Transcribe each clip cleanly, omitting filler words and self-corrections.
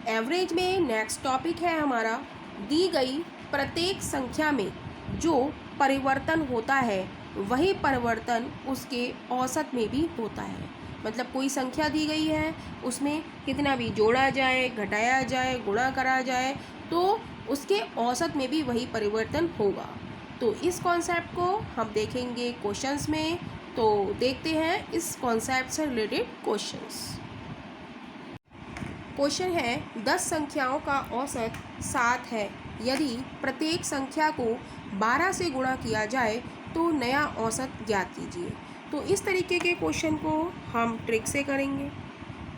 Average में next topic है हमारा, दी गई प्रत्येक संख्या में जो परिवर्तन होता है वही परिवर्तन उसके औसत में भी होता है। मतलब कोई संख्या दी गई है, उसमें कितना भी जोड़ा जाए, घटाया जाए, गुणा करा जाए, तो उसके औसत में भी वही परिवर्तन होगा। तो इस कॉन्सेप्ट को हम देखेंगे क्वेश्चंस में। तो देखते हैं इस कॉन्सेप्ट से रिलेटेड क्वेश्चंस। क्वेश्चन है 10 संख्याओं का औसत 7 है। यदि प्रत्येक संख्या को 12 से गुणा किया जाए तो नया औसत ज्ञात कीजिए। तो इस तरीके के क्वेश्चन को हम ट्रिक से करेंगे,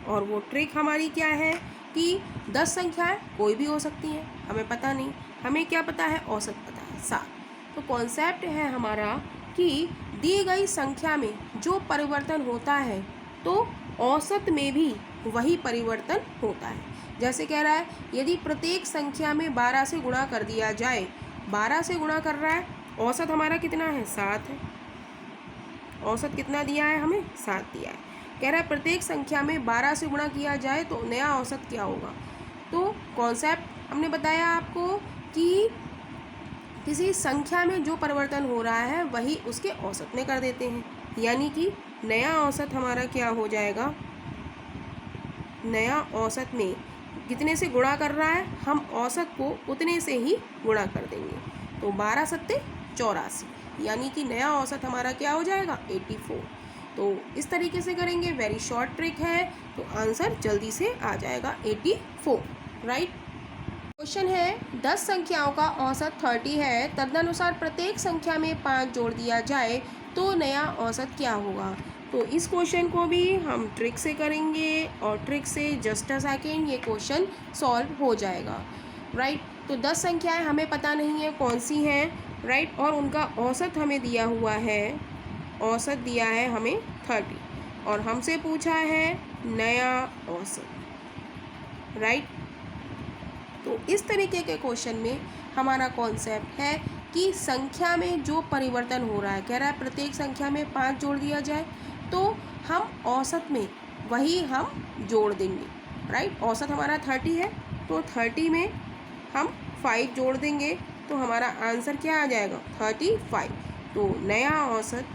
और वो ट्रिक हमारी क्या है कि 10 संख्याएं कोई भी हो सकती हैं, हमें पता नहीं, हमें क्या पता है, औसत पता है 7। तो कॉन्सेप्ट है हमारा कि दी गई संख्या में जो परिवर्तन होता है तो औसत में भी वही परिवर्तन होता है। जैसे कह रहा है यदि प्रत्येक संख्या में 12 से गुणा कर दिया जाए, 12 से गुणा कर रहा है, औसत हमारा कितना है, 7 है। औसत कितना दिया है, हमें 7 दिया है। कह रहा है प्रत्येक संख्या में 12 से गुणा किया जाए तो नया औसत क्या होगा। तो कॉन्सेप्ट हमने बताया आपको कि किसी संख्या में जो परिवर्तन हो रहा है वही उसके औसत में कर देते हैं, यानी कि नया औसत हमारा क्या हो जाएगा, नया औसत में कितने से गुणा कर रहा है, हम औसत को उतने से ही गुणा कर देंगे। तो 12 सत्ते 84, यानी कि नया औसत हमारा क्या हो जाएगा, 84। तो इस तरीके से करेंगे, वेरी शॉर्ट ट्रिक है, तो आंसर जल्दी से आ जाएगा 84, राइट। क्वेश्चन है 10 संख्याओं का औसत 30 है, तदनुसार प्रत्येक संख्या में 5 जोड़ दिया जाए तो नया औसत क्या होगा। तो इस क्वेश्चन को भी हम ट्रिक से करेंगे, और ट्रिक से जस्ट अ सेकेंड ये क्वेश्चन सॉल्व हो जाएगा, राइट। तो 10 संख्याएं हमें पता नहीं है कौन सी हैं, राइट, और उनका औसत हमें दिया हुआ है, औसत दिया है हमें 30, और हमसे पूछा है नया औसत, राइट। तो इस तरीके के क्वेश्चन में हमारा कॉन्सेप्ट है कि संख्या में जो परिवर्तन हो रहा है, कह रहा है प्रत्येक संख्या में 5 जोड़ दिया जाए तो हम औसत में वही हम जोड़ देंगे, राइट। औसत हमारा 30 है, तो 30 में हम 5 जोड़ देंगे तो हमारा आंसर क्या आ जाएगा, 35। तो नया औसत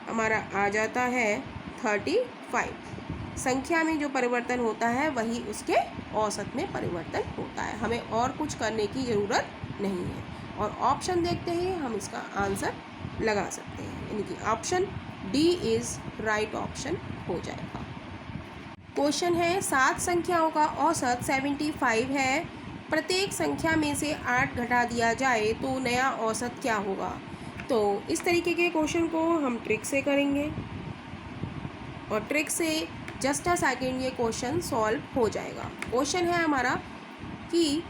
हमारा आ जाता है 35। संख्या में जो परिवर्तन होता है वही उसके औसत में परिवर्तन होता है, हमें और कुछ करने की ज़रूरत नहीं है। और ऑप्शन देखते ही हम इसका आंसर लगा सकते हैं, यानी कि option D is right option हो जाएगा। क्वेश्चन है 7 संख्याओं का औसत 75 है, प्रत्येक संख्या में से 8 घटा दिया जाए तो नया औसत क्या होगा। तो इस तरीके के क्वेश्चन को हम ट्रिक से करेंगे, और ट्रिक से जस्ट अ सेकेंड ये क्वेश्चन सॉल्व हो जाएगा। क्वेश्चन है हमारा कि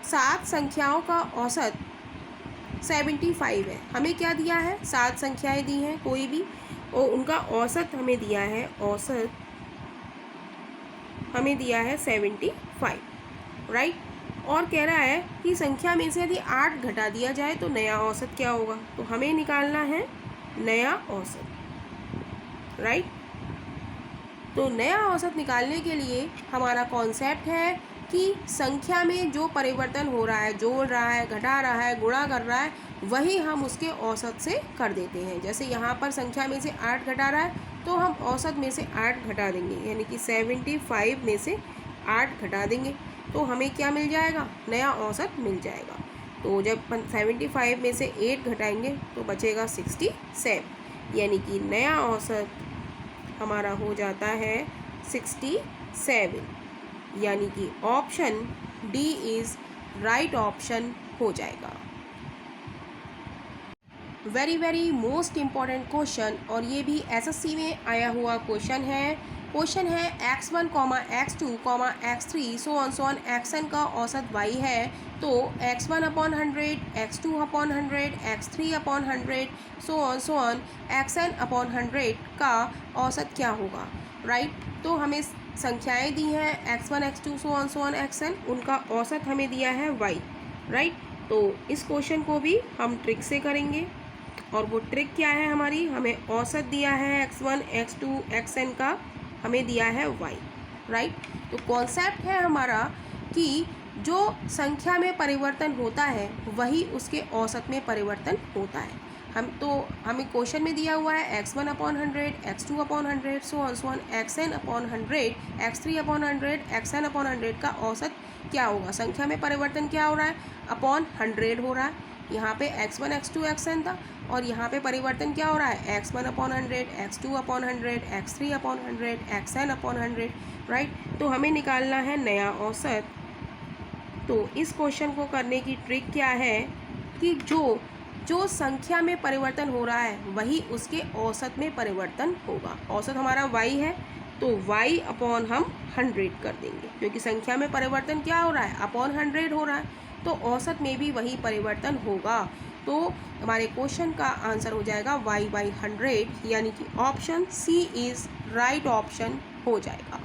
7 संख्याओं का औसत 75 है, हमें क्या दिया है, 7 संख्याएं दी हैं कोई भी, और उनका औसत हमें दिया है, औसत हमें दिया है 75, राइट। और कह रहा है कि संख्या में से यदि 8 घटा दिया जाए तो नया औसत क्या होगा। तो हमें निकालना है नया औसत, राइट। तो नया औसत निकालने के लिए हमारा कॉन्सेप्ट है कि संख्या में जो परिवर्तन हो रहा है, जोड़ रहा है, घटा रहा है, गुणा कर रहा है, वही हम उसके औसत से कर देते हैं। जैसे यहाँ पर संख्या में से 8 घटा रहा है तो हम औसत में से 8 घटा देंगे, यानी कि 75 में से 8 घटा देंगे तो हमें क्या मिल जाएगा, नया औसत मिल जाएगा। तो जब 75 में से 8 घटाएंगे तो बचेगा 67, यानी कि नया औसत हमारा हो जाता है 67, यानी कि option D is right option हो जाएगा। Very very most important question, और ये भी एसएससी में आया हुआ क्वेश्चन है। क्वेश्चन है x1, x2, x3 so on xn का औसत y है, तो x1/100, x2/100, x3/100 so on xn/100 का औसत क्या होगा, राइट। तो हमें संख्याएं दी हैं x1, x2 so on xn, उनका औसत हमें दिया है y, राइट। तो इस क्वेश्चन को भी हम ट्रिक से करेंगे, और वो ट्रिक क्या है हमारी, हमें औसत दिया है x1, x2, xn का, हमें दिया है y, राइट। तो कॉन्सेप्ट है हमारा कि जो संख्या में परिवर्तन होता है वही उसके औसत में परिवर्तन होता है। हमें क्वेश्चन में दिया हुआ है x1/100, x2/100, so on xn/100, x3/100, xn/100 का औसत क्या होगा। संख्या में परिवर्तन क्या हो रहा है, अपॉन 100 हो रहा है। यहाँ पे x1, x2, xn था और यहाँ पे परिवर्तन क्या हो रहा है, x1/100, x2/100, x3/100, xn/100, right. तो हमें निकालना है नया औसत। तो इस क्वेश्चन को करने की ट्रिक क्या है कि जो संख्या में परिवर्तन हो रहा है वही उसके औसत में परिवर्तन होगा। औसत हमारा y है तो y अपॉन हम 100 कर देंगे, क्योंकि संख्या में परिवर्तन क्या हो रहा है, अपॉन 100 हो रहा है, तो औसत में भी वही परिवर्तन होगा। तो हमारे क्वेश्चन का आंसर हो जाएगा y/100, यानी कि option C is right option हो जाएगा।